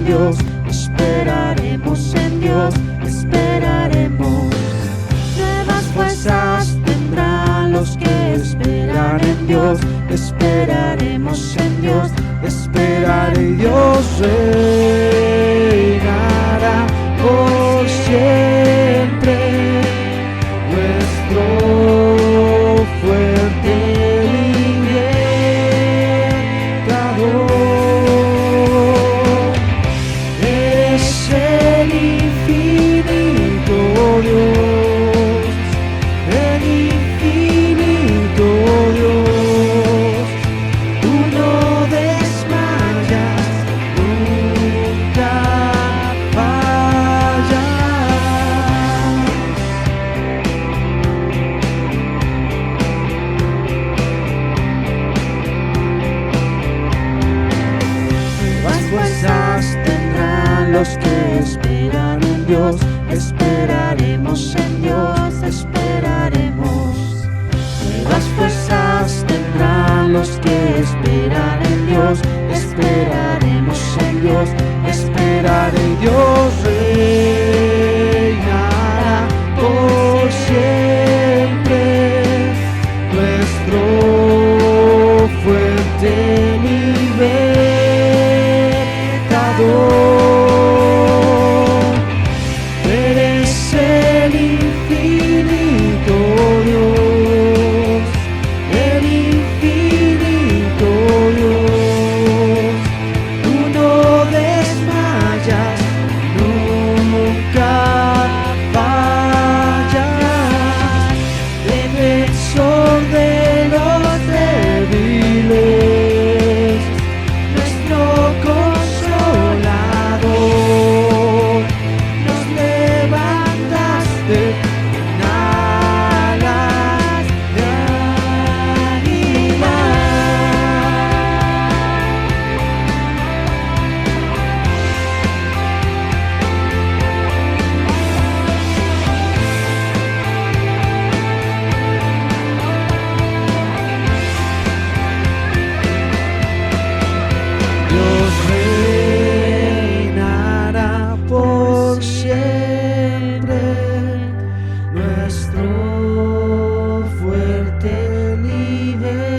en Dios, esperaremos en Dios, esperaremos. Nuevas fuerzas tendrán los que esperan en Dios, esperaremos en Dios, esperaré y Dios reinará por siempre, nuestro fuerte libertador. Es el infinito Dios, el infinito Dios. Tú no desmayas, nunca fallas. Nuevas fuerzas tendrán los que esperan en Dios, esperaremos en Dios, esperaremos. Nuevas fuerzas tendrán los que esperan en Dios, esperaremos en Dios, esperaré y Dios reinará por siempre, nuestro fuerte libertador. Eres el infinito Dios, el infinito Dios. Tú no desmayas, nunca fallas. Defensor de los débiles, nuestro consolador. Nos levantaste en alas de águila. Dios reinará por siempre, nuestro fuerte libertador.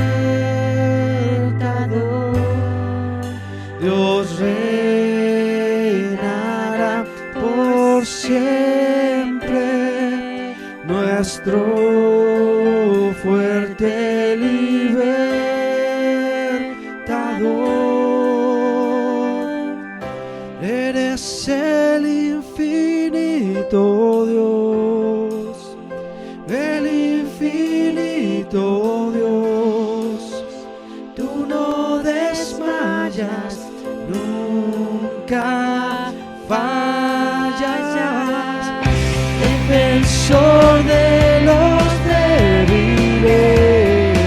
Dios reinará por siempre, nuestro fuerte libertador. Eres el infinito Dios, el infinito Dios. Tú no desmayas, nunca fallas. Defensor de los débiles,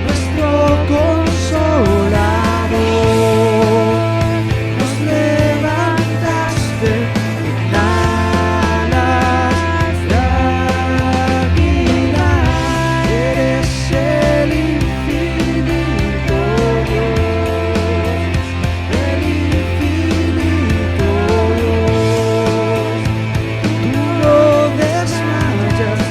nuestro consolador. Nos levantaste en alas de águila. Eres el infinito Dios, el infinito Dios. Tú no desmayas,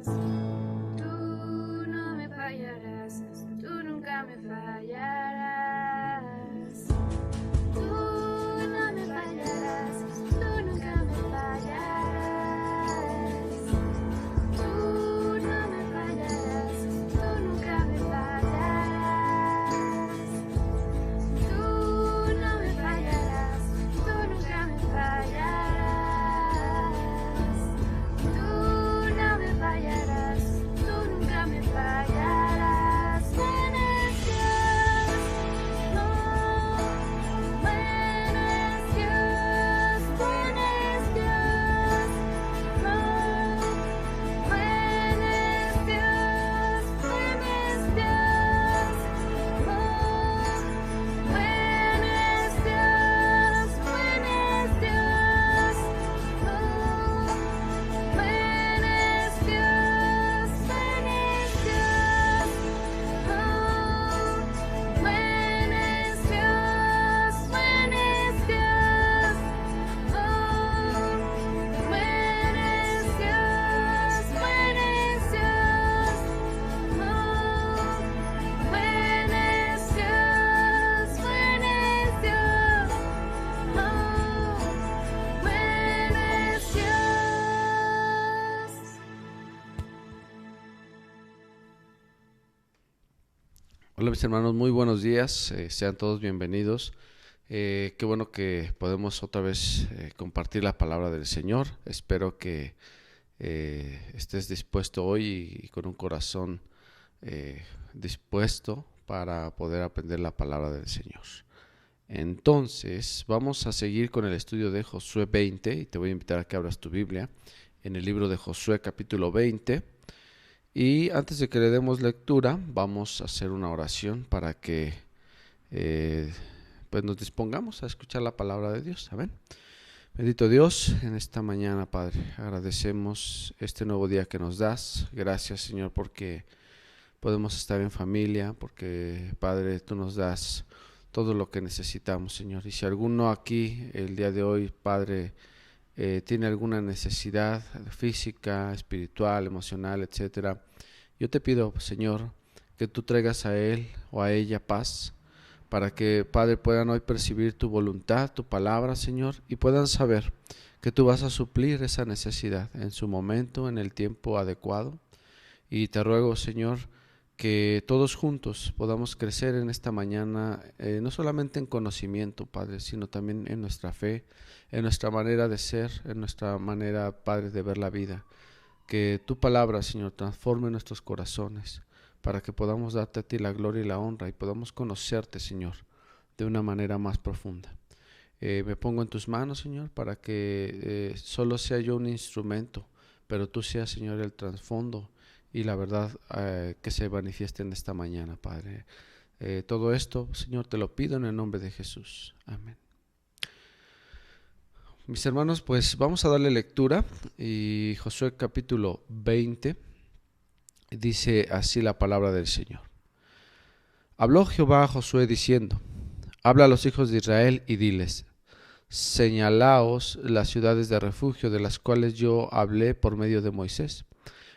Tú no me fallarás, tú nunca me fallarás. Tú no me fallarás, tú nunca me fallarás. Tú no me fallarás, tú nunca me fallarás. Tú no me fallarás, tú nunca me fallarás. Tú no me fallarás, tú nunca me fallarás. Buen es Dios, oh, buen es Dios, buen es Dios, oh, buen es Dios, buen es Dios, oh, buen es Dios, buen es Dios, oh, buen es Dios, buen es Dios, oh, buen es Dios, buen es Dios, oh, buen es Dios, buen es Dios, oh, buen es Dios, buen es Dios, oh, buen es Dios. Hola mis hermanos, muy buenos días, sean todos bienvenidos. Qué bueno que podemos otra vez compartir la palabra del Señor. Espero que estés dispuesto hoy y con un corazón dispuesto para poder aprender la palabra del Señor. Entonces, vamos a seguir con el estudio de Josué 20 y te voy a invitar a que abras tu Biblia en el libro de Josué capítulo 20. Y antes de que le demos lectura, vamos a hacer una oración para que pues nos dispongamos a escuchar la palabra de Dios. Amén. Bendito Dios, en esta mañana, Padre, agradecemos este nuevo día que nos das. Gracias, Señor, porque podemos estar en familia, porque, Padre, tú nos das todo lo que necesitamos, Señor. Y si alguno aquí el día de hoy, Padre, tiene alguna necesidad física, espiritual, emocional, etcétera, yo te pido, Señor, que tú traigas a él o a ella paz, para que, Padre, puedan hoy percibir tu voluntad, tu palabra, Señor, y puedan saber que tú vas a suplir esa necesidad en su momento, en el tiempo adecuado. Y te ruego, Señor, que todos juntos podamos crecer en esta mañana, no solamente en conocimiento, Padre, sino también en nuestra fe, en nuestra manera de ser, en nuestra manera, Padre, de ver la vida. Que tu palabra, Señor, transforme nuestros corazones para que podamos darte a ti la gloria y la honra y podamos conocerte, Señor, de una manera más profunda. Me pongo en tus manos, Señor, para que solo sea yo un instrumento, pero tú seas, Señor, el trasfondo y la verdad que se manifieste en esta mañana, Padre. Todo esto, Señor, te lo pido en el nombre de Jesús. Amén. Mis hermanos, pues vamos a darle lectura. Y Josué capítulo 20 dice así la palabra del Señor. Habló Jehová a Josué diciendo: habla a los hijos de Israel y diles: señalaos las ciudades de refugio de las cuales yo hablé por medio de Moisés,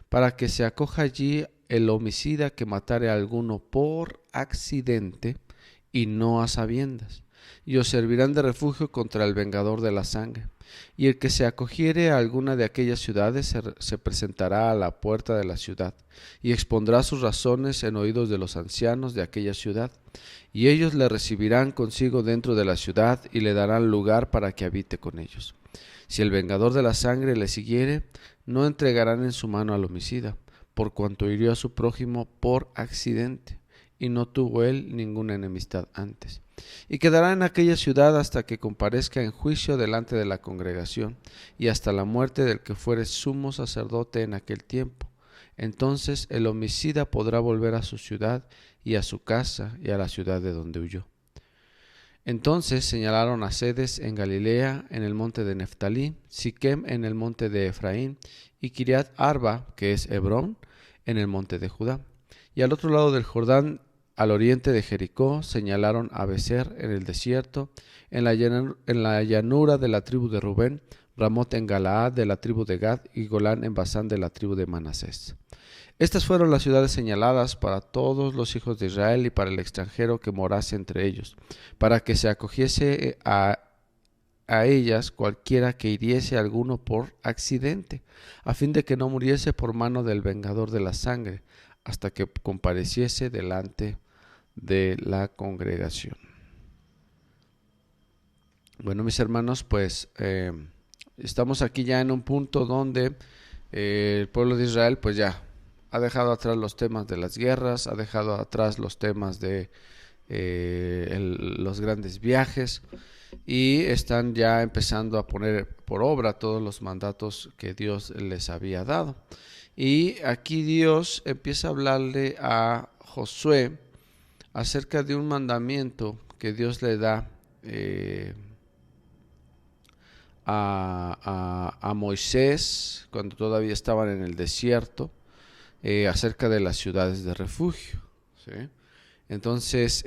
para que se acoja allí el homicida que matare a alguno por accidente y no a sabiendas, y os servirán de refugio contra el vengador de la sangre. Y el que se acogiere a alguna de aquellas ciudades se presentará a la puerta de la ciudad, y expondrá sus razones en oídos de los ancianos de aquella ciudad, y ellos le recibirán consigo dentro de la ciudad, y le darán lugar para que habite con ellos. Si el vengador de la sangre le siguiere, no entregarán en su mano al homicida, por cuanto hirió a su prójimo por accidente, y no tuvo él ninguna enemistad antes. Y quedará en aquella ciudad hasta que comparezca en juicio delante de la congregación, y hasta la muerte del que fuere sumo sacerdote en aquel tiempo. Entonces el homicida podrá volver a su ciudad, y a su casa, y a la ciudad de donde huyó. Entonces señalaron a sedes en Galilea, en el monte de Neftalí, Siquem en el monte de Efraín, y Kiriat Arba, que es Hebrón, en el monte de Judá. Y al otro lado del Jordán, al oriente de Jericó, señalaron a Becer en el desierto, en la llanura de la tribu de Rubén, Ramot en Galaad de la tribu de Gad y Golán en Basán de la tribu de Manasés. Estas fueron las ciudades señaladas para todos los hijos de Israel y para el extranjero que morase entre ellos, para que se acogiese a ellas cualquiera que hiriese a alguno por accidente, a fin de que no muriese por mano del vengador de la sangre, hasta que compareciese delante de la congregación. Bueno, mis hermanos, pues estamos aquí ya en un punto donde el pueblo de Israel pues ya ha dejado atrás los temas de las guerras, ha dejado atrás los temas de los grandes viajes, y están ya empezando a poner por obra todos los mandatos que Dios les había dado. Y aquí Dios empieza a hablarle a Josué acerca de un mandamiento que Dios le da a Moisés cuando todavía estaban en el desierto, acerca de las ciudades de refugio, ¿sí? Entonces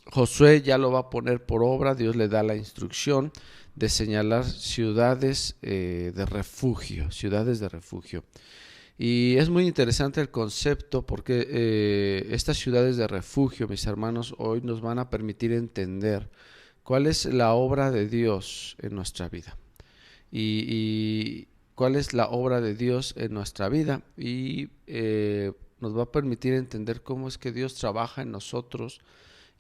Josué ya lo va a poner por obra. Dios le da la instrucción de señalar ciudades de refugio, ciudades de refugio. Y es muy interesante el concepto porque estas ciudades de refugio, mis hermanos, hoy nos van a permitir entender cuál es la obra de Dios en nuestra vida. Y cuál es la obra de Dios en nuestra vida. Y nos va a permitir entender cómo es que Dios trabaja en nosotros.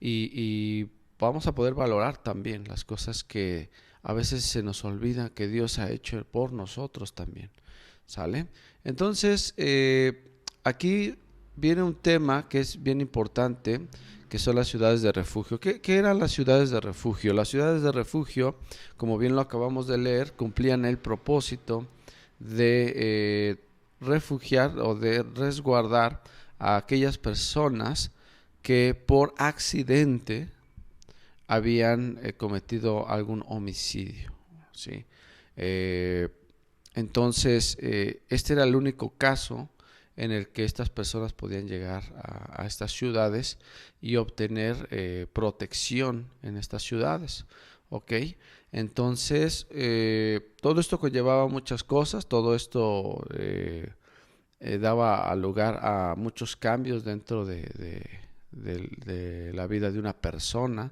Y vamos a poder valorar también las cosas que a veces se nos olvida que Dios ha hecho por nosotros también. ¿Sale? Entonces, aquí viene un tema que es bien importante, que son las ciudades de refugio. ¿Qué eran las ciudades de refugio? Las ciudades de refugio, como bien lo acabamos de leer, cumplían el propósito de refugiar o de resguardar a aquellas personas que por accidente habían cometido algún homicidio, ¿sí? Entonces, este era el único caso en el que estas personas podían llegar a estas ciudades y obtener protección en estas ciudades, ¿ok? Entonces, todo esto conllevaba muchas cosas, todo esto daba lugar a muchos cambios dentro de la vida de una persona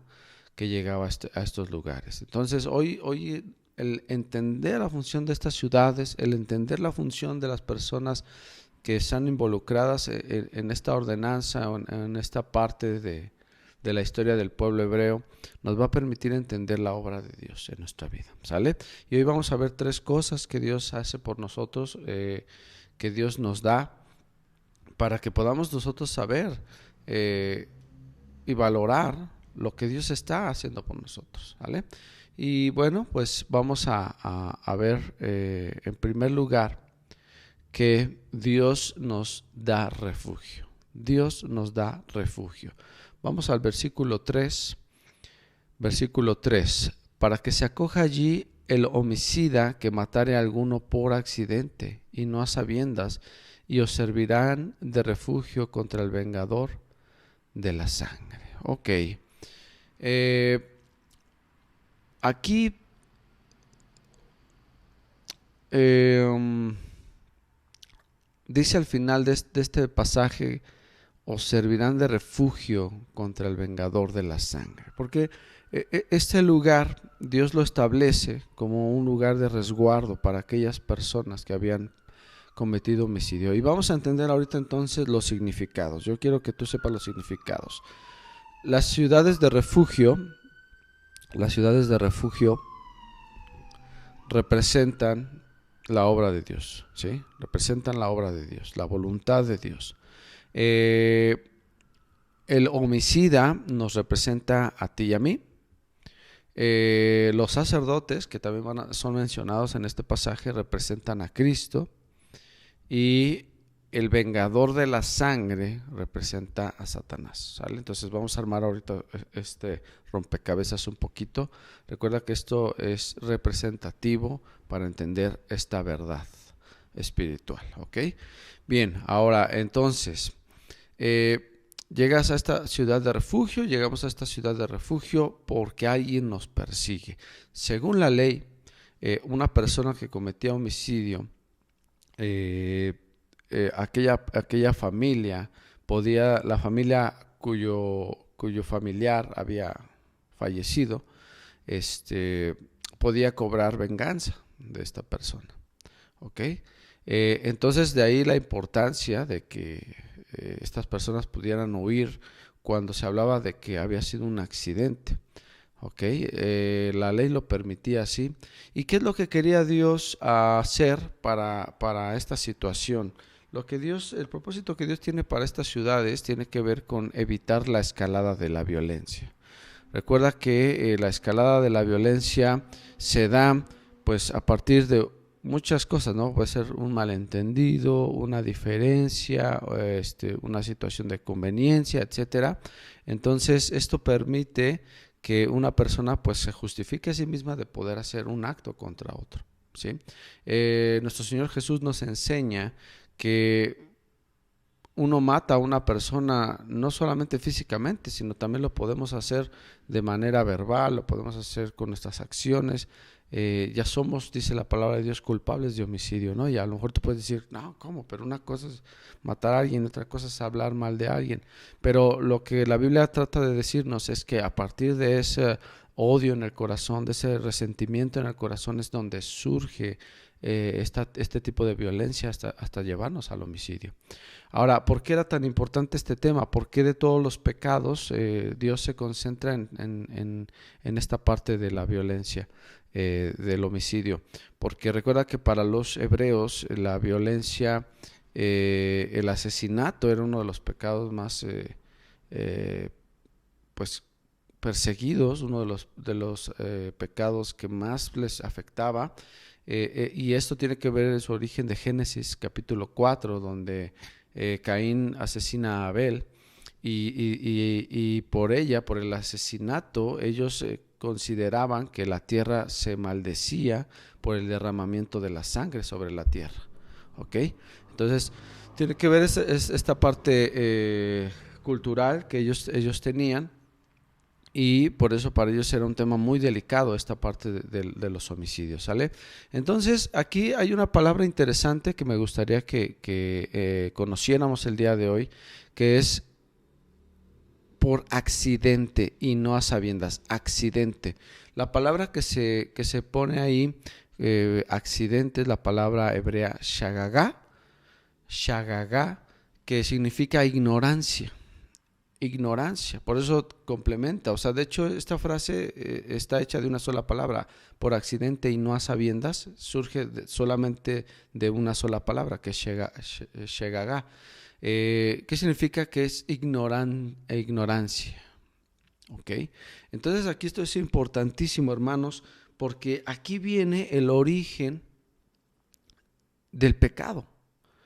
que llegaba a estos lugares. Entonces hoy el entender la función de estas ciudades, el entender la función de las personas que están involucradas en esta ordenanza, en esta parte de la historia del pueblo hebreo, nos va a permitir entender la obra de Dios en nuestra vida, ¿sale? Y hoy vamos a ver 3 cosas que Dios hace por nosotros, que Dios nos da para que podamos nosotros saber y valorar lo que Dios está haciendo por nosotros, ¿vale? Y bueno, pues vamos a ver en primer lugar que Dios nos da refugio. Dios nos da refugio. Vamos al versículo 3. Versículo 3. Para que se acoja allí el homicida que matare a alguno por accidente y no a sabiendas, y os servirán de refugio contra el vengador de la sangre. Ok. Aquí dice al final de este pasaje, os servirán de refugio contra el vengador de la sangre. Porque este lugar Dios lo establece como un lugar de resguardo para aquellas personas que habían cometido homicidio. Y vamos a entender ahorita entonces los significados. Yo quiero que tú sepas los significados. Las ciudades de refugio representan la obra de Dios, ¿sí? Representan la obra de Dios, la voluntad de Dios. El homicida nos representa a ti y a mí. Los sacerdotes, que también son mencionados en este pasaje, representan a Cristo. Y el vengador de la sangre representa a Satanás, ¿sale? Entonces vamos a armar ahorita este rompecabezas un poquito. Recuerda que esto es representativo para entender esta verdad espiritual, ¿ok? Bien, ahora entonces llegas a esta ciudad de refugio. Llegamos a esta ciudad de refugio porque alguien nos persigue. Según la ley, una persona que cometía homicidio, aquella familia la familia cuyo familiar había fallecido, podía cobrar venganza de esta persona. ¿Ok? Entonces de ahí la importancia de que estas personas pudieran huir cuando se hablaba de que había sido un accidente. ¿Ok? La ley lo permitía así. ¿Y qué es lo que quería Dios hacer para esta situación? El propósito que Dios tiene para estas ciudades tiene que ver con evitar la escalada de la violencia. Recuerda que la escalada de la violencia se da pues a partir de muchas cosas, ¿no? Puede ser un malentendido, una diferencia, una situación de conveniencia, etcétera. Entonces, esto permite que una persona pues se justifique a sí misma de poder hacer un acto contra otro, ¿sí? Nuestro Señor Jesús nos enseña que uno mata a una persona no solamente físicamente, sino también lo podemos hacer de manera verbal, lo podemos hacer con nuestras acciones. Ya somos, dice la palabra de Dios, culpables de homicidio, ¿no? Y a lo mejor tú puedes decir, no, ¿cómo? Pero una cosa es matar a alguien, otra cosa es hablar mal de alguien. Pero lo que la Biblia trata de decirnos es que a partir de ese odio en el corazón, de ese resentimiento en el corazón, es donde surge este tipo de violencia hasta llevarnos al homicidio. Ahora, ¿por qué era tan importante este tema? ¿Por qué de todos los pecados Dios se concentra en esta parte de la violencia, del homicidio? Porque recuerda que para los hebreos la violencia, el asesinato era uno de los pecados más pues perseguidos, uno de los pecados que más les afectaba. Y esto tiene que ver en su origen de Génesis capítulo 4, donde Caín asesina a Abel y por el asesinato, ellos consideraban que la tierra se maldecía por el derramamiento de la sangre sobre la tierra. ¿Ok? Entonces, tiene que ver esta parte cultural que ellos tenían. Y por eso para ellos era un tema muy delicado esta parte de los homicidios, ¿sale? Entonces aquí hay una palabra interesante que me gustaría que conociéramos el día de hoy, que es por accidente y no a sabiendas, accidente. La palabra que se pone ahí, accidente, es la palabra hebrea shagagá, que significa ignorancia. Ignorancia, por eso complementa, o sea, de hecho esta frase está hecha de una sola palabra, por accidente y no a sabiendas, surge solamente de una sola palabra, que es shegagá, ¿qué significa? Que es ignorancia, ¿ok? Entonces aquí esto es importantísimo, hermanos, porque aquí viene el origen del pecado,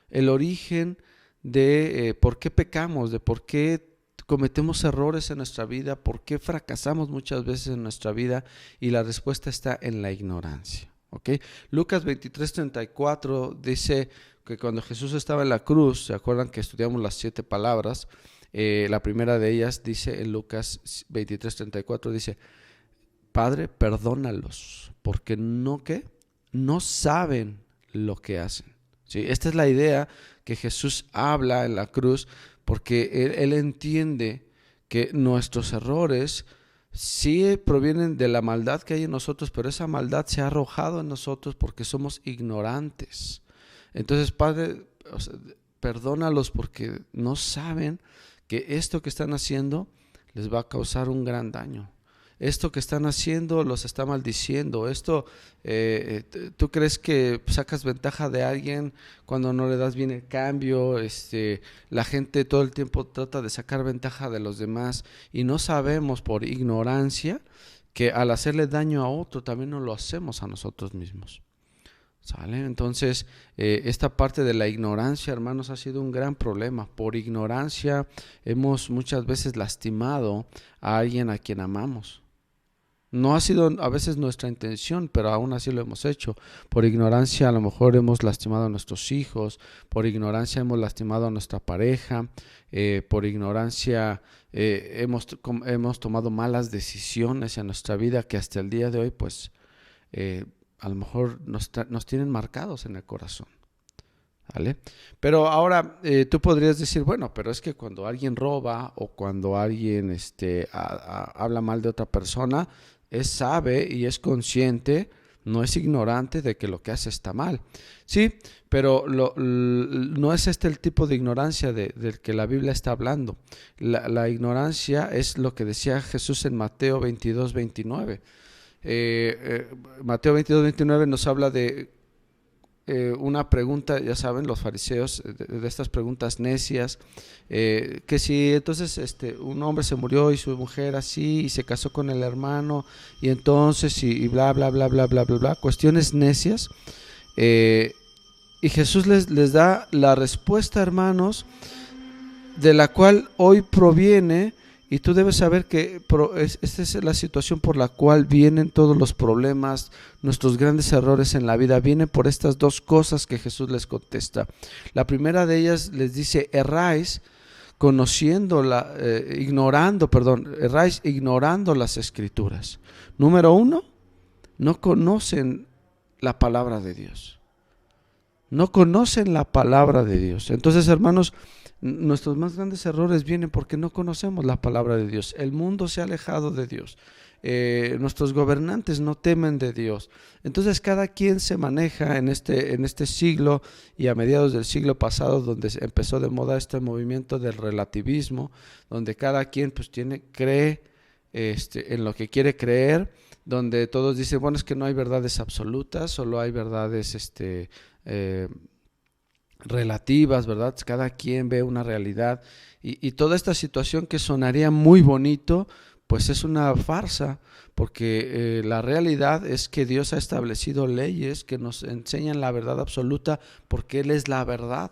el origen de por qué pecamos, de por qué cometemos errores en nuestra vida, por qué fracasamos muchas veces en nuestra vida, y la respuesta está en la ignorancia. ¿Okay? Lucas 23:34 dice que cuando Jesús estaba en la cruz, ¿se acuerdan que estudiamos las 7 palabras? La primera de ellas dice en Lucas 23:34, dice: Padre, perdónalos, porque no saben lo que hacen. ¿Sí? Esta es la idea que Jesús habla en la cruz, porque él entiende que nuestros errores sí provienen de la maldad que hay en nosotros, pero esa maldad se ha arrojado en nosotros porque somos ignorantes. Entonces, Padre, perdónalos porque no saben que esto que están haciendo les va a causar un gran daño. Esto que están haciendo los está maldiciendo. ¿Tú crees que sacas ventaja de alguien cuando no le das bien el cambio? La gente todo el tiempo trata de sacar ventaja de los demás y no sabemos por ignorancia que al hacerle daño a otro también nos lo hacemos a nosotros mismos. ¿Sale? Entonces, esta parte de la ignorancia, hermanos, ha sido un gran problema. Por ignorancia hemos muchas veces lastimado a alguien a quien amamos. No ha sido a veces nuestra intención, pero aún así lo hemos hecho. Por ignorancia a lo mejor hemos lastimado a nuestros hijos, por ignorancia hemos lastimado a nuestra pareja, por ignorancia hemos tomado malas decisiones en nuestra vida que hasta el día de hoy pues a lo mejor nos tienen marcados en el corazón. ¿Vale? Pero ahora tú podrías decir, bueno, pero es que cuando alguien roba o cuando alguien habla mal de otra persona, sabe y es consciente, no es ignorante de que lo que hace está mal. Sí, pero no es el tipo de ignorancia del que la Biblia está hablando. La ignorancia es lo que decía Jesús en Mateo 22, 29. Mateo 22, 29 nos habla de una pregunta, ya saben, los fariseos, de estas preguntas necias, que si entonces un hombre se murió y su mujer así y se casó con el hermano y entonces y bla bla bla bla bla bla bla, cuestiones necias, y Jesús les da la respuesta, hermanos, de la cual hoy proviene. Y tú debes saber que esta es la situación por la cual vienen todos los problemas, nuestros grandes errores en la vida, vienen por estas dos cosas que Jesús les contesta. La primera de ellas les dice, erráis ignorando las Escrituras. Número 1, no conocen la palabra de Dios. No conocen la palabra de Dios. Entonces, hermanos, nuestros más grandes errores vienen porque no conocemos la palabra de Dios. El mundo se ha alejado de Dios. Nuestros gobernantes no temen de Dios. Entonces cada quien se maneja en este siglo y a mediados del siglo pasado, donde empezó de moda este movimiento del relativismo, donde cada quien pues cree en lo que quiere creer, donde todos dicen, bueno, es que no hay verdades absolutas, solo hay verdades relativas, ¿verdad? Cada quien ve una realidad y toda esta situación que sonaría muy bonito, pues es una farsa, porque la realidad es que Dios ha establecido leyes que nos enseñan la verdad absoluta porque Él es la verdad,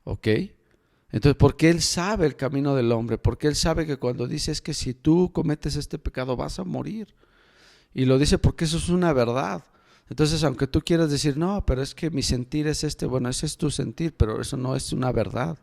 ¿ok? Entonces, porque Él sabe el camino del hombre, porque Él sabe que cuando dice es que si tú cometes este pecado vas a morir, y lo dice porque eso es una verdad. Entonces, aunque tú quieras decir, no, pero es que mi sentir es bueno, ese es tu sentir, pero eso no es una verdad.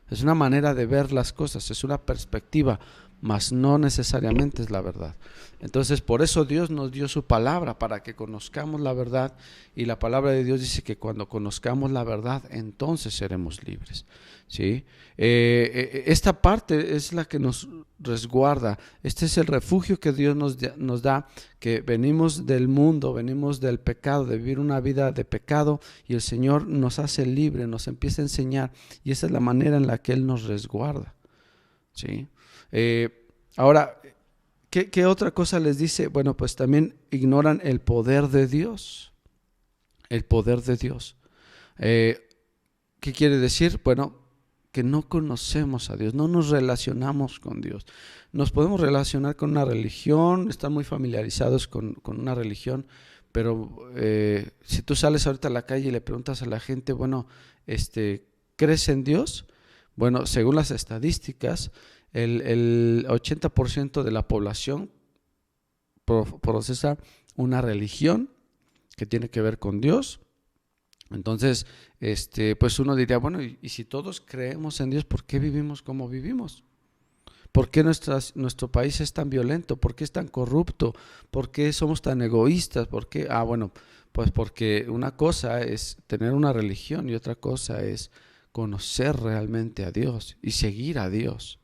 Es una manera de ver las cosas, es una perspectiva, mas no necesariamente es la verdad. Entonces, por eso Dios nos dio su palabra, para que conozcamos la verdad, y la palabra de Dios dice que cuando conozcamos la verdad, entonces seremos libres, ¿sí? Esta parte es la que nos resguarda. Este es el refugio que Dios nos da, que venimos del mundo, venimos del pecado, de vivir una vida de pecado, y el Señor nos hace libre, nos empieza a enseñar, y esa es la manera en la que Él nos resguarda, ¿sí? Ahora, ¿qué otra cosa les dice? Bueno, pues también ignoran el poder de Dios. El poder de Dios. ¿Qué quiere decir? Bueno, que no conocemos a Dios, no nos relacionamos con Dios. Nos podemos relacionar con una religión, están muy familiarizados con una religión, pero si tú sales ahorita a la calle y le preguntas a la gente, bueno, ¿crees en Dios? Bueno, según las estadísticas, el 80% de la población procesa una religión que tiene que ver con Dios. Entonces, pues uno diría, bueno, y si todos creemos en Dios, ¿por qué vivimos como vivimos? ¿Por qué nuestro país es tan violento? ¿Por qué es tan corrupto? ¿Por qué somos tan egoístas? ¿Por qué? Bueno, pues porque una cosa es tener una religión y otra cosa es conocer realmente a Dios y seguir a Dios.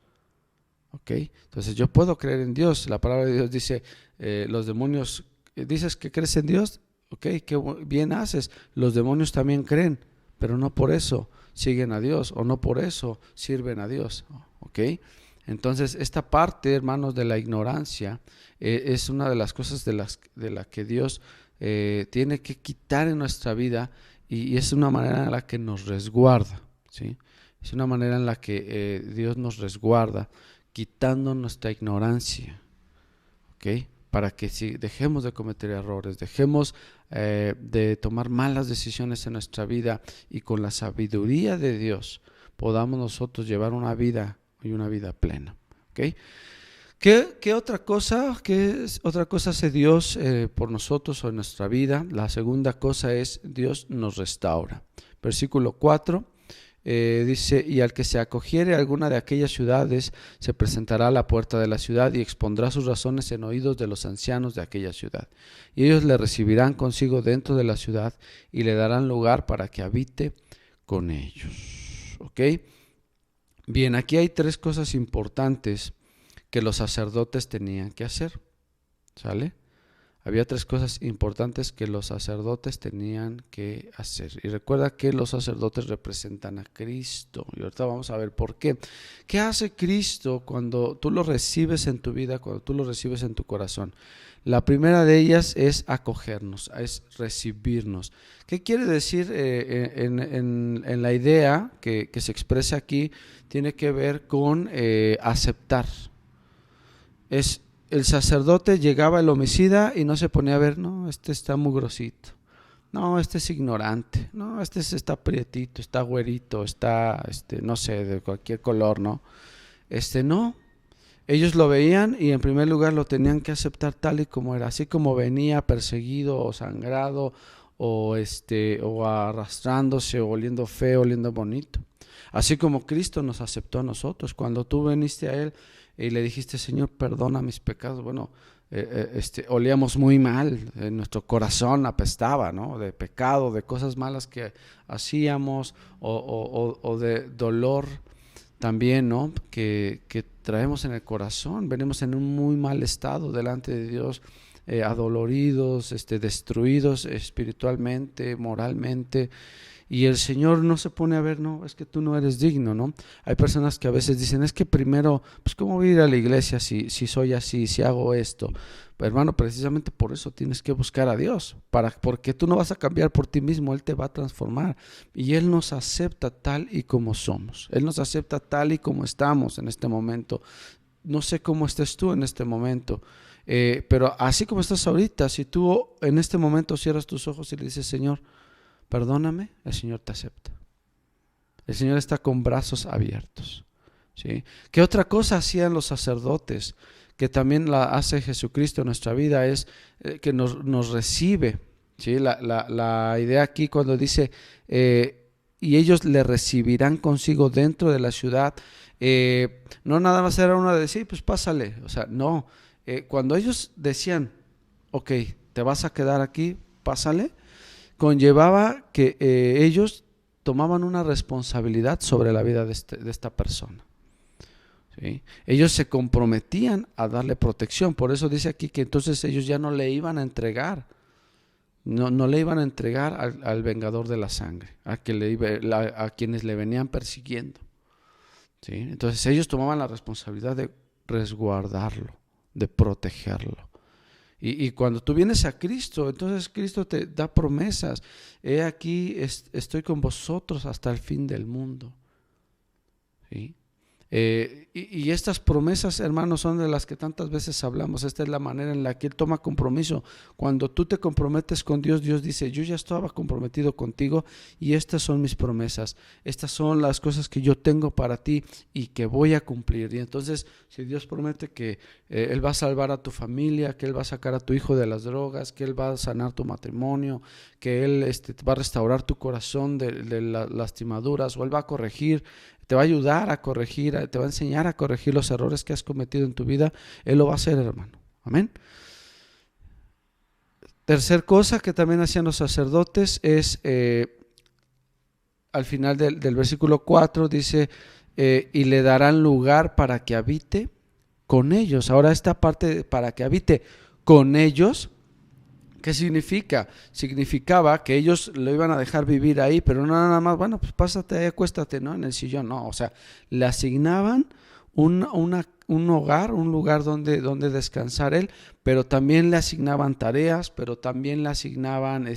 ¿Ok? Entonces yo puedo creer en Dios. La palabra de Dios dice, los demonios, ¿dices que crees en Dios? Ok, qué bien haces. Los demonios también creen, pero no por eso siguen a Dios, o no por eso sirven a Dios. ¿Ok? Entonces esta parte, hermanos, de la ignorancia es una de las cosas de la que Dios tiene que quitar en nuestra vida, y es una manera en la que nos resguarda, ¿sí? Es una manera en la que Dios nos resguarda, quitando nuestra ignorancia, ¿ok? Para que si dejemos de cometer errores, dejemos de tomar malas decisiones en nuestra vida, y con la sabiduría de Dios podamos nosotros llevar una vida y una vida plena, ¿ok? ¿Qué otra cosa hace Dios por nosotros o en nuestra vida? La segunda cosa es Dios nos restaura. Versículo 4. dice, y al que se acogiere a alguna de aquellas ciudades, se presentará a la puerta de la ciudad y expondrá sus razones en oídos de los ancianos de aquella ciudad. Y ellos le recibirán consigo dentro de la ciudad y le darán lugar para que habite con ellos. ¿Ok? Bien, aquí hay 3 cosas importantes que los sacerdotes tenían que hacer. ¿Sale? Había 3 cosas importantes que los sacerdotes tenían que hacer. Y recuerda que los sacerdotes representan a Cristo. Y ahorita vamos a ver por qué. ¿Qué hace Cristo cuando tú lo recibes en tu vida, cuando tú lo recibes en tu corazón? La primera de ellas es acogernos, es recibirnos. ¿Qué quiere decir en la idea que se expresa aquí? Tiene que ver con aceptar. El sacerdote llegaba el homicida y no se ponía a ver, no, este está mugrosito, no, este es ignorante, no, este está prietito, está güerito, está, no sé, de cualquier color, ¿no? No. Ellos lo veían y en primer lugar lo tenían que aceptar tal y como era, así como venía perseguido o sangrado o arrastrándose o oliendo feo, oliendo bonito. Así como Cristo nos aceptó a nosotros. Cuando tú viniste a Él y le dijiste, Señor, perdona mis pecados, bueno, olíamos muy mal, nuestro corazón apestaba, ¿no? De pecado, de cosas malas que hacíamos o de dolor también, ¿no? Que traemos en el corazón. Venimos en un muy mal estado delante de Dios, adoloridos, destruidos espiritualmente, moralmente. Y el Señor no se pone a ver, no, es que tú no eres digno, ¿no? Hay personas que a veces dicen, es que primero, pues ¿cómo voy a ir a la iglesia si soy así, si hago esto? Pero, hermano, precisamente por eso tienes que buscar a Dios, porque tú no vas a cambiar por ti mismo, Él te va a transformar. Y Él nos acepta tal y como somos, Él nos acepta tal y como estamos en este momento. No sé cómo estés tú en este momento, pero así como estás ahorita, si tú en este momento cierras tus ojos y le dices, Señor, perdóname, el Señor te acepta. El Señor está con brazos abiertos, ¿sí? ¿Qué otra cosa hacían los sacerdotes? Que también la hace Jesucristo en nuestra vida, es que nos recibe, ¿sí? La idea aquí cuando dice, y ellos le recibirán consigo dentro de la ciudad, no nada más era una de decir, pues pásale, o sea, no. Cuando ellos decían, ok, te vas a quedar aquí, pásale, conllevaba que ellos tomaban una responsabilidad sobre la vida de esta persona, ¿sí? Ellos se comprometían a darle protección. Por eso dice aquí que entonces ellos ya no le iban a entregar, no le iban a entregar al vengador de la sangre, a quienes le venían persiguiendo, ¿sí? Entonces ellos tomaban la responsabilidad de resguardarlo, de protegerlo. Y cuando tú vienes a Cristo, entonces Cristo te da promesas. He aquí, estoy con vosotros hasta el fin del mundo, ¿sí? Y estas promesas, hermanos, son de las que tantas veces hablamos. Esta es la manera en la que Él toma compromiso. Cuando tú te comprometes con Dios, Dios dice, yo ya estaba comprometido contigo y estas son mis promesas. Estas son las cosas que yo tengo para ti y que voy a cumplir. Y entonces, si Dios promete que Él va a salvar a tu familia, que Él va a sacar a tu hijo de las drogas, que Él va a sanar tu matrimonio, que Él va a restaurar tu corazón de las lastimaduras, o Él va a corregir, te va a ayudar a corregir, te va a enseñar a corregir los errores que has cometido en tu vida, Él lo va a hacer, hermano. Amén. Tercer cosa que también hacían los sacerdotes es, al final del versículo 4 dice, y le darán lugar para que habite con ellos. Ahora esta parte, para que habite con ellos, ¿qué significa? Significaba que ellos lo iban a dejar vivir ahí, pero no nada más, bueno, pues pásate ahí, acuéstate, ¿no? En el sillón, no, o sea, le asignaban un hogar, un lugar donde descansar él, pero también le asignaban tareas, pero también le asignaban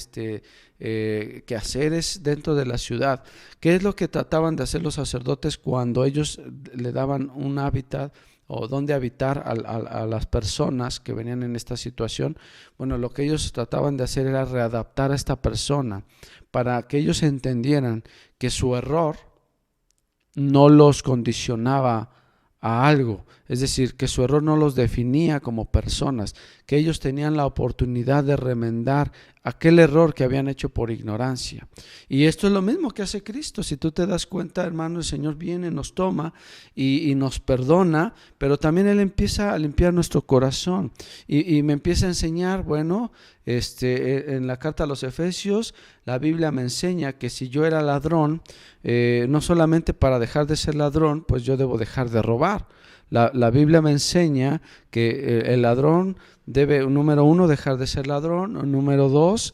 quehaceres dentro de la ciudad. ¿Qué es lo que trataban de hacer los sacerdotes cuando ellos le daban un hábitat o dónde habitar a las personas que venían en esta situación? Bueno, lo que ellos trataban de hacer era readaptar a esta persona para que ellos entendieran que su error no los condicionaba a algo, es decir, que su error no los definía como personas, que ellos tenían la oportunidad de remendar aquel error que habían hecho por ignorancia. Y esto es lo mismo que hace Cristo. Si tú te das cuenta, hermano, el Señor viene, nos toma y nos perdona, pero también Él empieza a limpiar nuestro corazón y me empieza a enseñar, bueno, en la carta a los Efesios, la Biblia me enseña que si yo era ladrón, no solamente para dejar de ser ladrón, pues yo debo dejar de robar. La Biblia me enseña que el ladrón debe, número 1, dejar de ser ladrón, número 2,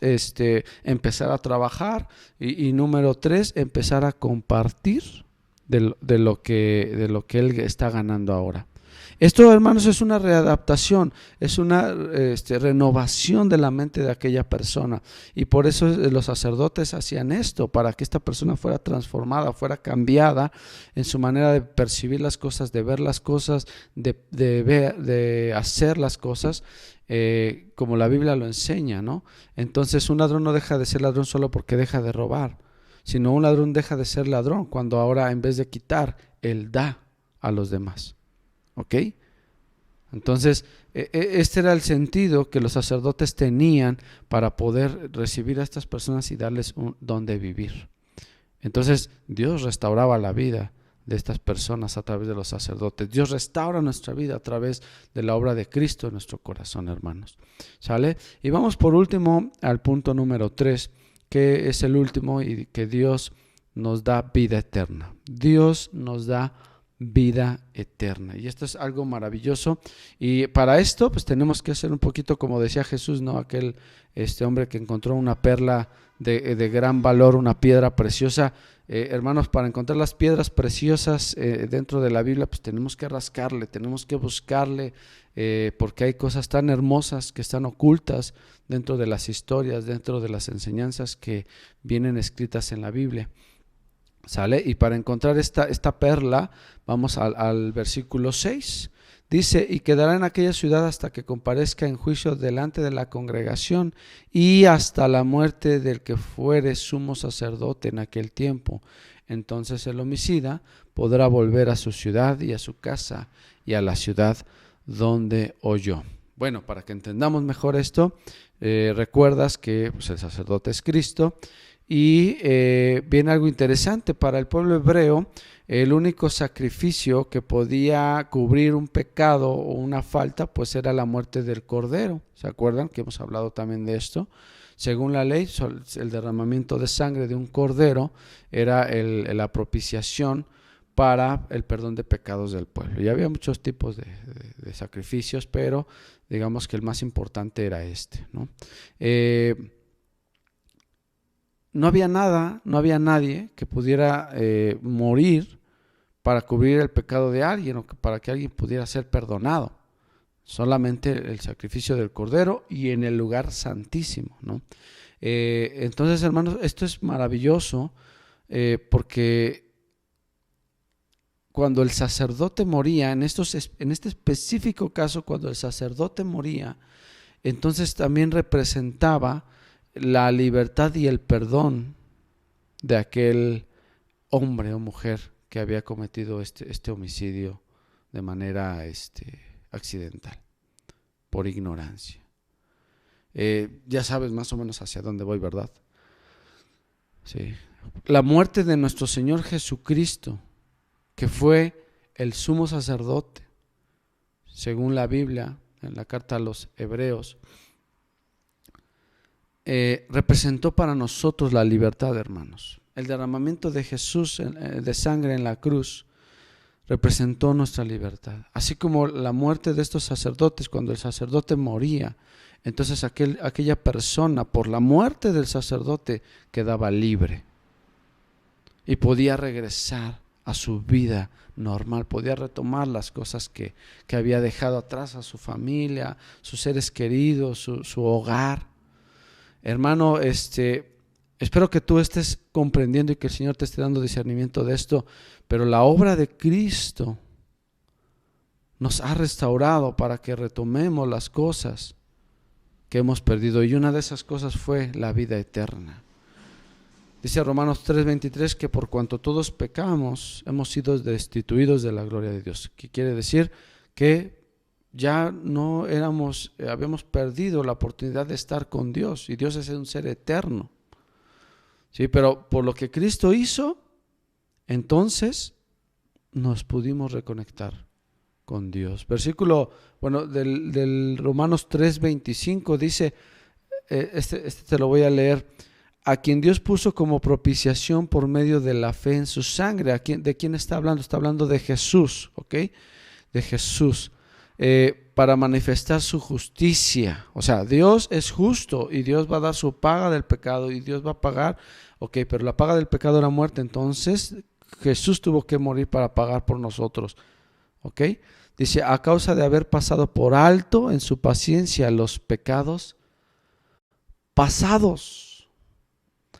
empezar a trabajar y número 3, empezar a compartir de lo que él está ganando ahora. Esto, hermanos, es una readaptación, es una renovación de la mente de aquella persona, y por eso los sacerdotes hacían esto, para que esta persona fuera transformada, fuera cambiada en su manera de percibir las cosas, de ver las cosas, de hacer las cosas, como la Biblia lo enseña, ¿no? Entonces un ladrón no deja de ser ladrón solo porque deja de robar, sino un ladrón deja de ser ladrón cuando ahora, en vez de quitar, él da a los demás. ¿Ok? Entonces, este era el sentido que los sacerdotes tenían para poder recibir a estas personas y darles un don de vivir. Entonces, Dios restauraba la vida de estas personas a través de los sacerdotes. Dios restaura nuestra vida a través de la obra de Cristo en nuestro corazón, hermanos. ¿Sale? Y vamos por último al punto número 3, que es el último, y que Dios nos da vida eterna. Dios nos da vida eterna, y esto es algo maravilloso, y para esto pues tenemos que hacer un poquito como decía Jesús, ¿no? Aquel hombre que encontró una perla de gran valor, una piedra preciosa. Hermanos, para encontrar las piedras preciosas dentro de la Biblia, pues tenemos que rascarle, tenemos que buscarle, porque hay cosas tan hermosas que están ocultas dentro de las historias, dentro de las enseñanzas que vienen escritas en la Biblia. ¿Sale? Y para encontrar esta perla, vamos al versículo 6. Dice: y quedará en aquella ciudad hasta que comparezca en juicio delante de la congregación, y hasta la muerte del que fuere sumo sacerdote en aquel tiempo. Entonces el homicida podrá volver a su ciudad y a su casa y a la ciudad donde oyó. Bueno, para que entendamos mejor esto, recuerdas que pues, el sacerdote es Cristo. Y viene algo interesante para el pueblo hebreo. El único sacrificio que podía cubrir un pecado o una falta, pues era la muerte del cordero. ¿Se acuerdan que hemos hablado también de esto? Según la ley, el derramamiento de sangre de un cordero era la propiciación para el perdón de pecados del pueblo. Y había muchos tipos de sacrificios, pero digamos que el más importante era este, ¿no? No había nadie que pudiera morir para cubrir el pecado de alguien o para que alguien pudiera ser perdonado. Solamente el sacrificio del cordero y en el lugar santísimo, ¿no? Entonces, hermanos, esto es maravilloso porque cuando el sacerdote moría, en este específico caso, cuando el sacerdote moría, entonces también representaba la libertad y el perdón de aquel hombre o mujer que había cometido este homicidio de manera accidental, por ignorancia. Ya sabes más o menos hacia dónde voy, ¿verdad? Sí. La muerte de nuestro Señor Jesucristo, que fue el sumo sacerdote, según la Biblia, en la carta a los Hebreos, representó para nosotros la libertad, hermanos. El derramamiento de Jesús de sangre en la cruz representó nuestra libertad. Así como la muerte de estos sacerdotes, cuando el sacerdote moría, entonces aquella persona, por la muerte del sacerdote, quedaba libre y podía regresar a su vida normal, podía retomar las cosas que había dejado atrás, a su familia, sus seres queridos, su hogar. Hermano, espero que tú estés comprendiendo y que el Señor te esté dando discernimiento de esto, pero la obra de Cristo nos ha restaurado para que retomemos las cosas que hemos perdido, y una de esas cosas fue la vida eterna. Dice Romanos 3:23 que por cuanto todos pecamos, hemos sido destituidos de la gloria de Dios. ¿Qué quiere decir? Que ya no éramos, habíamos perdido la oportunidad de estar con Dios, y Dios es un ser eterno. Sí, pero por lo que Cristo hizo, entonces nos pudimos reconectar con Dios. Versículo, del Romanos 3:25 dice, este te lo voy a leer: a quien Dios puso como propiciación por medio de la fe en su sangre. ¿De quién está hablando? Está hablando de Jesús, ¿ok? De Jesús, para manifestar su justicia. O sea, Dios es justo y Dios va a dar su paga del pecado y Dios va a pagar, ok, pero la paga del pecado era muerte, entonces Jesús tuvo que morir para pagar por nosotros, ok. Dice, a causa de haber pasado por alto en su paciencia los pecados pasados.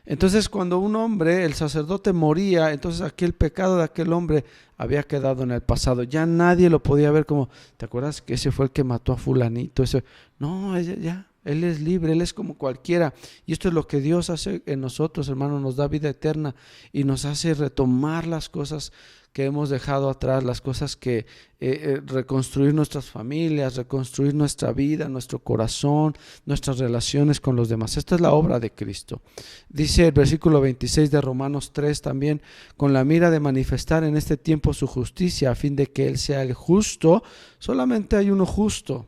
Entonces, cuando un hombre, el sacerdote, moría, entonces aquel pecado de aquel hombre había quedado en el pasado. Ya nadie lo podía ver como, ¿te acuerdas que ese fue el que mató a fulanito? No, ya, él es libre, él es como cualquiera. Y esto es lo que Dios hace en nosotros, hermano, nos da vida eterna y nos hace retomar las cosas que hemos dejado atrás, las cosas que reconstruir nuestras familias, reconstruir nuestra vida, nuestro corazón, nuestras relaciones con los demás. Esta es la obra de Cristo. Dice el versículo 26 de Romanos 3 también, con la mira de manifestar en este tiempo su justicia, a fin de que Él sea el justo. Solamente hay uno justo.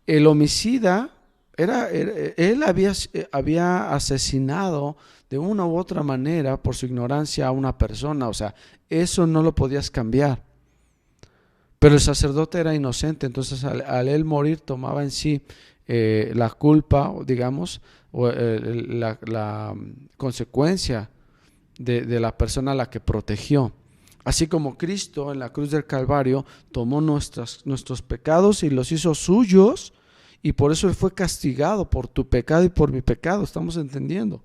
El homicida, él había asesinado de una u otra manera por su ignorancia a una persona, o sea, eso no lo podías cambiar. Pero el sacerdote era inocente, entonces al él morir tomaba en sí la culpa, digamos, o la consecuencia de la persona a la que protegió. Así como Cristo en la cruz del Calvario tomó nuestros pecados y los hizo suyos, y por eso Él fue castigado por tu pecado y por mi pecado. ¿Estamos entendiendo?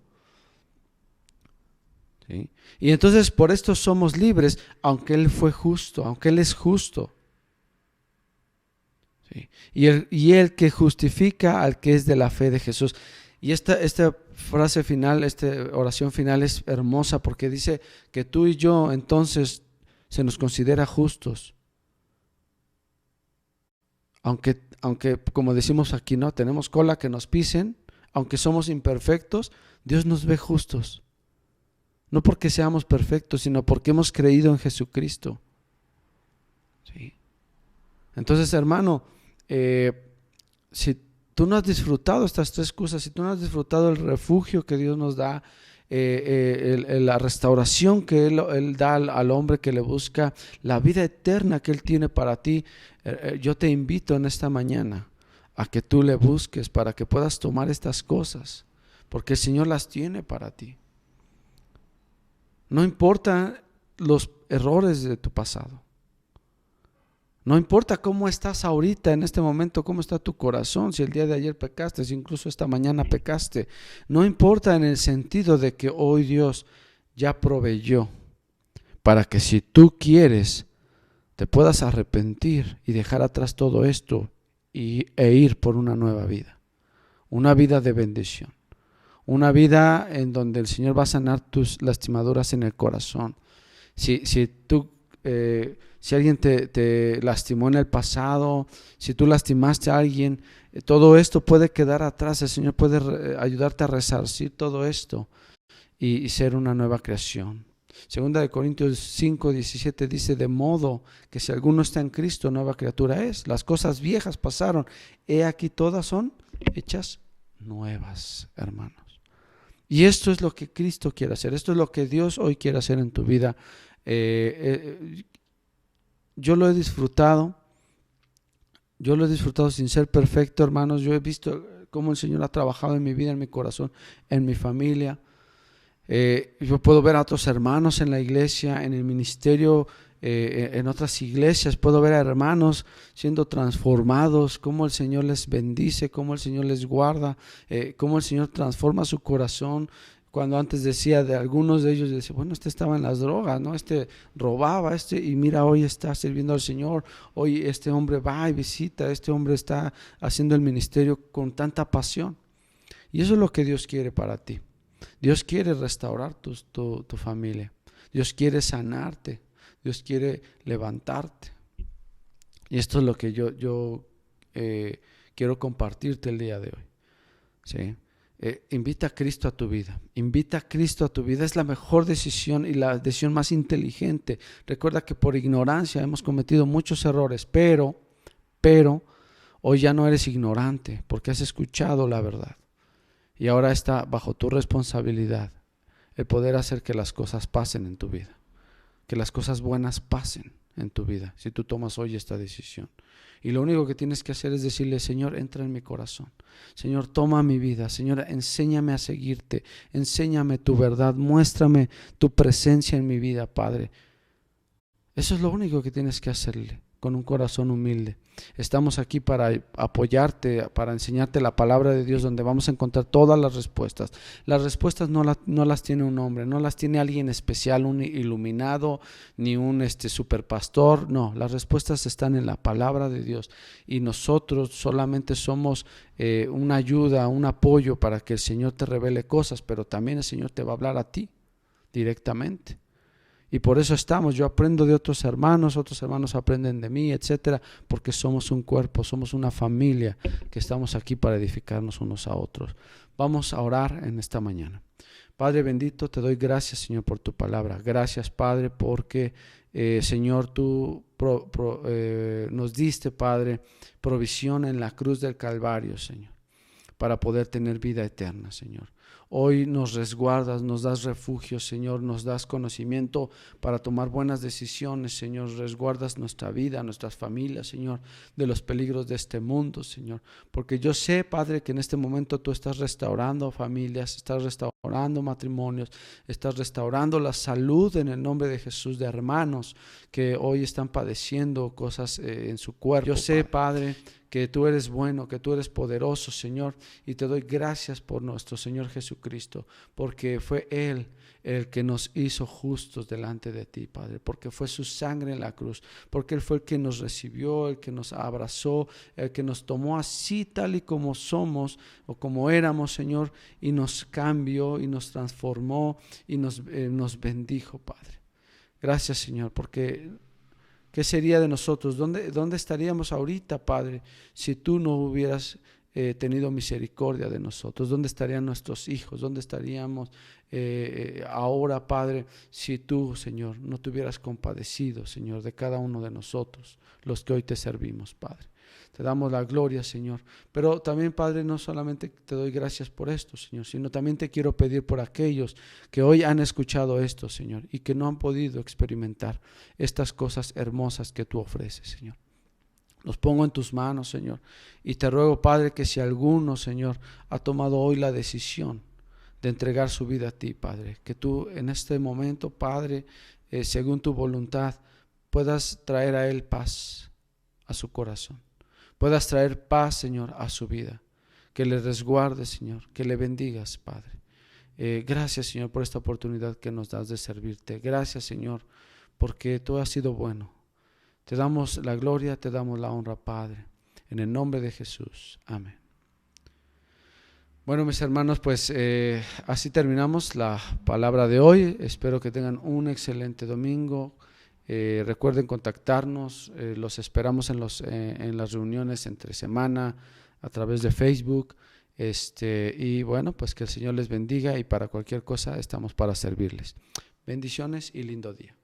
¿Sí? Y entonces por esto somos libres, aunque Él fue justo, aunque Él es justo. ¿Sí? Y él que justifica al que es de la fe de Jesús. Y esta frase final, esta oración final es hermosa, porque dice que tú y yo entonces se nos considera justos. Aunque como decimos aquí, ¿no? Tenemos cola que nos pisen, aunque somos imperfectos, Dios nos ve justos. No porque seamos perfectos, sino porque hemos creído en Jesucristo. ¿Sí? Entonces, hermano, si tú no has disfrutado estas tres cosas, si tú no has disfrutado el refugio que Dios nos da, la restauración que Él da al hombre que le busca, la vida eterna que Él tiene para ti, yo te invito en esta mañana a que tú le busques para que puedas tomar estas cosas, porque el Señor las tiene para ti. No importa los errores de tu pasado. No importa cómo estás ahorita, en este momento, cómo está tu corazón, si el día de ayer pecaste, si incluso esta mañana pecaste. No importa en el sentido de que hoy Dios ya proveyó para que si tú quieres te puedas arrepentir y dejar atrás todo esto e ir por una nueva vida. Una vida de bendición. Una vida en donde el Señor va a sanar tus lastimaduras en el corazón. Si alguien te lastimó en el pasado, si tú lastimaste a alguien, todo esto puede quedar atrás. El Señor puede ayudarte a resarcir todo esto y ser una nueva creación. Segunda de Corintios 5:17 dice, de modo que si alguno está en Cristo, nueva criatura es. Las cosas viejas pasaron, he aquí todas son hechas nuevas, hermanos. Y esto es lo que Cristo quiere hacer, esto es lo que Dios hoy quiere hacer en tu vida. Yo lo he disfrutado sin ser perfecto, hermanos. Yo he visto cómo el Señor ha trabajado en mi vida, en mi corazón, en mi familia. Yo puedo ver a otros hermanos en la iglesia, en el ministerio, en otras iglesias. Puedo ver a hermanos siendo transformados, cómo el Señor les bendice, cómo el Señor les guarda, cómo el Señor transforma su corazón. Cuando antes decía de algunos de ellos, decía, bueno, este estaba en las drogas, ¿no? Este robaba, y mira, hoy está sirviendo al Señor. Hoy este hombre va y visita, este hombre está haciendo el ministerio con tanta pasión. Y eso es lo que Dios quiere para ti. Dios quiere restaurar tu familia. Dios quiere sanarte. Dios quiere levantarte. Y esto es lo que yo quiero compartirte el día de hoy. ¿Sí? Invita a Cristo a tu vida. Invita a Cristo a tu vida. Es la mejor decisión y la decisión más inteligente. Recuerda que por ignorancia hemos cometido muchos errores, pero hoy ya no eres ignorante porque has escuchado la verdad. Y ahora está bajo tu responsabilidad el poder hacer que las cosas pasen en tu vida. Que las cosas buenas pasen en tu vida si tú tomas hoy esta decisión. Y lo único que tienes que hacer es decirle: Señor, entra en mi corazón. Señor, toma mi vida. Señor, enséñame a seguirte. Enséñame tu verdad. Muéstrame tu presencia en mi vida, Padre. Eso es lo único que tienes que hacerle con un corazón humilde. Estamos aquí para apoyarte, para enseñarte la palabra de Dios, donde vamos a encontrar todas las respuestas. Las respuestas no las tiene un hombre, no las tiene alguien especial, un iluminado, ni un superpastor. No, las respuestas están en la palabra de Dios, y nosotros solamente somos una ayuda, un apoyo para que el Señor te revele cosas, pero también el Señor te va a hablar a ti directamente. Y por eso estamos. Yo aprendo de otros hermanos aprenden de mí, etcétera, porque somos un cuerpo, somos una familia que estamos aquí para edificarnos unos a otros. Vamos a orar en esta mañana. Padre bendito, te doy gracias, Señor, por tu palabra. Gracias, Padre, porque Señor, tú nos diste, Padre, provisión en la cruz del Calvario, Señor, para poder tener vida eterna, Señor. Hoy nos resguardas, nos das refugio, Señor, nos das conocimiento para tomar buenas decisiones, Señor. Resguardas nuestra vida, nuestras familias, Señor, de los peligros de este mundo, Señor. Porque yo sé, Padre, que en este momento tú estás restaurando familias, estás restaurando matrimonios, estás restaurando la salud en el nombre de Jesús de hermanos que hoy están padeciendo cosas en su cuerpo. Yo sé, Padre, que tú eres bueno, que tú eres poderoso, Señor, y te doy gracias por nuestro Señor Jesucristo, porque fue Él el que nos hizo justos delante de ti, Padre, porque fue su sangre en la cruz, porque Él fue el que nos recibió, el que nos abrazó, el que nos tomó así tal y como somos o como éramos, Señor, y nos cambió y nos transformó y nos bendijo, Padre. Gracias, Señor, porque ¿qué sería de nosotros? ¿Dónde estaríamos ahorita, Padre, si tú no hubieras tenido misericordia de nosotros? ¿Dónde estarían nuestros hijos? ¿Dónde estaríamos ahora, Padre, si tú, Señor, no te hubieras compadecido, Señor, de cada uno de nosotros, los que hoy te servimos, Padre? Te damos la gloria, Señor. Pero también, Padre, no solamente te doy gracias por esto, Señor, sino también te quiero pedir por aquellos que hoy han escuchado esto, Señor, y que no han podido experimentar estas cosas hermosas que tú ofreces, Señor. Los pongo en tus manos, Señor, y te ruego, Padre, que si alguno, Señor, ha tomado hoy la decisión de entregar su vida a ti, Padre, que tú en este momento, Padre, según tu voluntad, puedas traer a él paz a su corazón. Puedas traer paz, Señor, a su vida. Que le resguardes, Señor, que le bendigas, Padre. Gracias, Señor, por esta oportunidad que nos das de servirte. Gracias, Señor, porque tú has sido bueno. Te damos la gloria, te damos la honra, Padre. En el nombre de Jesús. Amén. Bueno, mis hermanos, pues así terminamos la palabra de hoy. Espero que tengan un excelente domingo. Recuerden contactarnos, los esperamos en las reuniones entre semana a través de Facebook, y bueno, pues que el Señor les bendiga, y para cualquier cosa estamos para servirles. Bendiciones y lindo día.